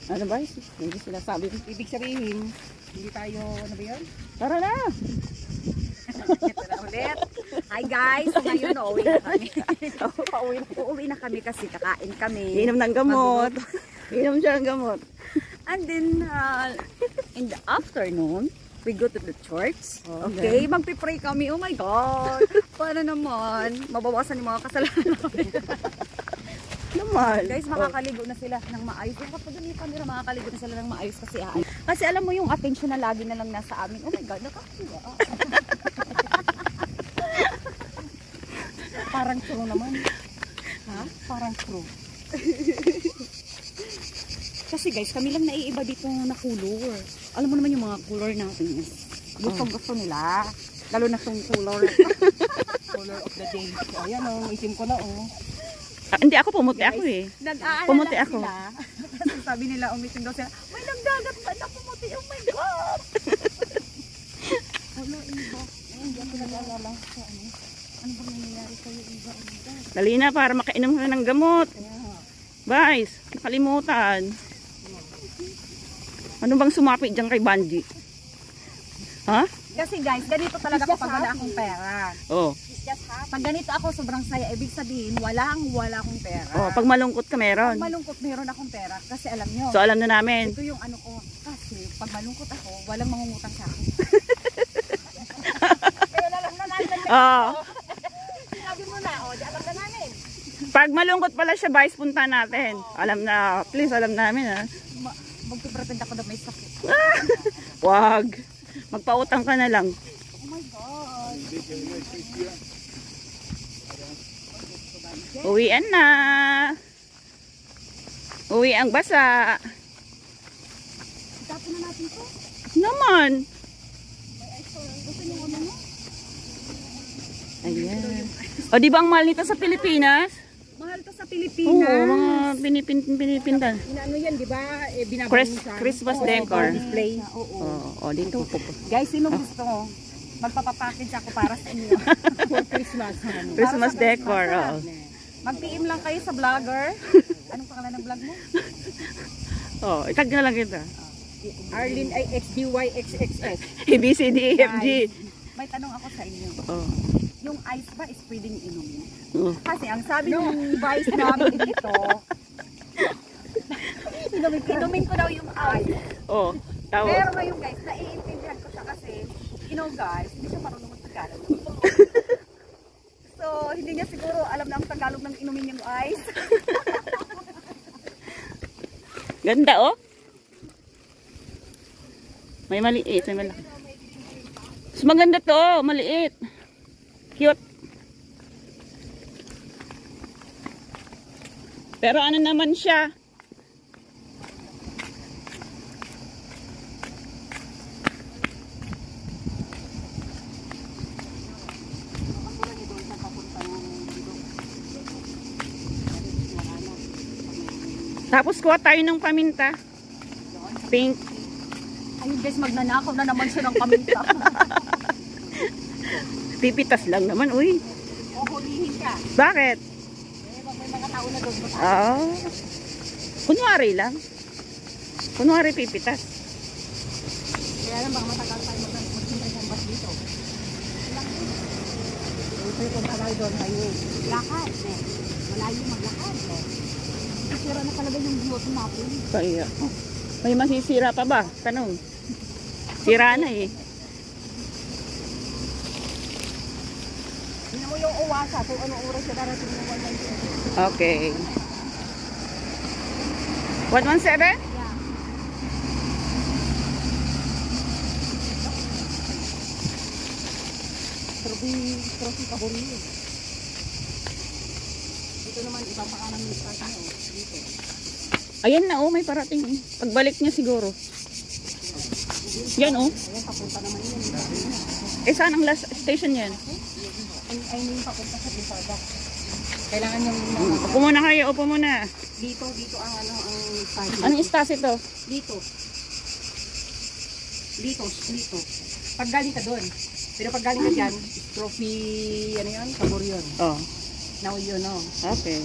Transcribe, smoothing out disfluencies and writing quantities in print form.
Ano ba? Hindi sila sabi. Ibig sabihin, hindi tayo, ano ba yun? Tara na! Ito na ulit. Hi guys, so ngayon uuwi na kami. Uuwi na kami kasi kakain kami. Inom ng gamot. Inom siya ng gamot. And then, in the afternoon, we go to the church. Okay, magpipray kami. Oh my God! Paano naman? Mabawasan yung mga kasalanan namin. Naman. Guys, makakaligo na sila ng maayos. Kapag yung camera, makakaligo na sila ng maayos kasi alam mo yung attention na lagi na lang nasa amin. Oh my God, nakakaliwa. Parang true naman. Ha? Parang true. Kasi guys, kami lang naiiba dito na color. Alam mo naman yung mga color natin. Gusto nila. Lalo na itong color. Color of the day. So, ayan o, itim ko na o. Hindi ako pumuti ako eh. Pumuti ako. Sila. Kasi sabi nila, umitim daw sila. May nagdagat ba na pumuti? Oh my God! Wala, iba. Hindi ako nag-alala sa ano. Ano bang nangyayari sa'yo, iba? Dali na para makainom ka ng gamot. Guys, nakalimutan. Ano bang sumapi dyan kay Banji? Ha? Kasi guys, ganito talaga kapag wala akong pera. Oh. Pag ganito ako, sobrang saya. Ibig sabihin, wala akong pera. Oh, pag malungkot ka meron. Pag malungkot, meron akong pera. Kasi alam nyo. So alam na namin. Ito yung ano ko. Kasi pag malungkot ako, walang mangungutang sa akin. Kaya alam na namin. Oh. Sinabi mo na, di alam na namin. Pag malungkot pala siya, guys, punta natin. Alam na, please, alam namin ha. Magpipretend ako na may sakit. Wag. Magpautang ka na lang. Oh my God. Uwian na. Uwi ang basa. Itapon na natin ito. Naman. May ice ko. Gusto niyo ano mo? Ayan. O, di ba ang mahal nito sa Pilipinas? Mahal to sa Pilipinas. Oo, mga pinipintan. Inaano yan, di ba? Binabang Christmas decor. Display. Oo, dito. Guys, sino gusto mo? Magpapapackage ako para sa inyo. For Christmas. Christmas decor. Oo. Mag-PM lang kayo sa vlogger. Anong pangalan ng vlog mo? Oh, itag na lang kita. Arlene ay XDYXXS. ABCDEFG. May tanong ako sa inyo. Oh. Yung ice ba is pwedeng inumin? Oh. Kasi ang sabi ng vice namin dito, inumin ko daw yung ice. Oh, tao. Pero ngayon guys, naiintindihan ko siya kasi, you know guys, hindi siya marunong mag-Tagalog. So, hindi niya siguro alam na ang Tagalog ng inumin yung ice. Ganda oh. May maliit, may malaki. Mas maganda to, maliit. Cute. Pero ano naman siya? Tapos kuha tayo ng paminta. Pink. Ayun guys, magnanakaw na naman siya ng paminta. Pipitas lang naman, uy. O hulihin ka. Bakit? Eh, may mga tao na doon. Oo. Kunwari lang. Kunwari pipitas. Kaya lang baka matagal tayo mag-sintay ng bus dito. Ito kung tagal doon, highway. Lakad, eh. Malayo maglakad, eh. Sira na talaga yung view natin. Kaya. May masisira pa ba? Tanong. Sira na eh. Hindi mo yung uwasa kung anong oras siya darating ng 117. Okay. 117? Yeah. Trophy kaburi yun. Dito naman ibang pakanan yung start nyo. Dito. Ayan na oh, may parating. Pagbalik niya siguro. Yan oh. Ayan, papunta naman yun. Eh saan ang last station yan? I mean, papunta sa Bisaga. Kailangan yung Upo muna kayo, upo muna. dito ang ano, ang start. Anong istas ito? Dito. Pag galing ka doon. Pero pag galing ka dyan, trophy, ano yun? Kabor yun. Oh. Now you know. Okay.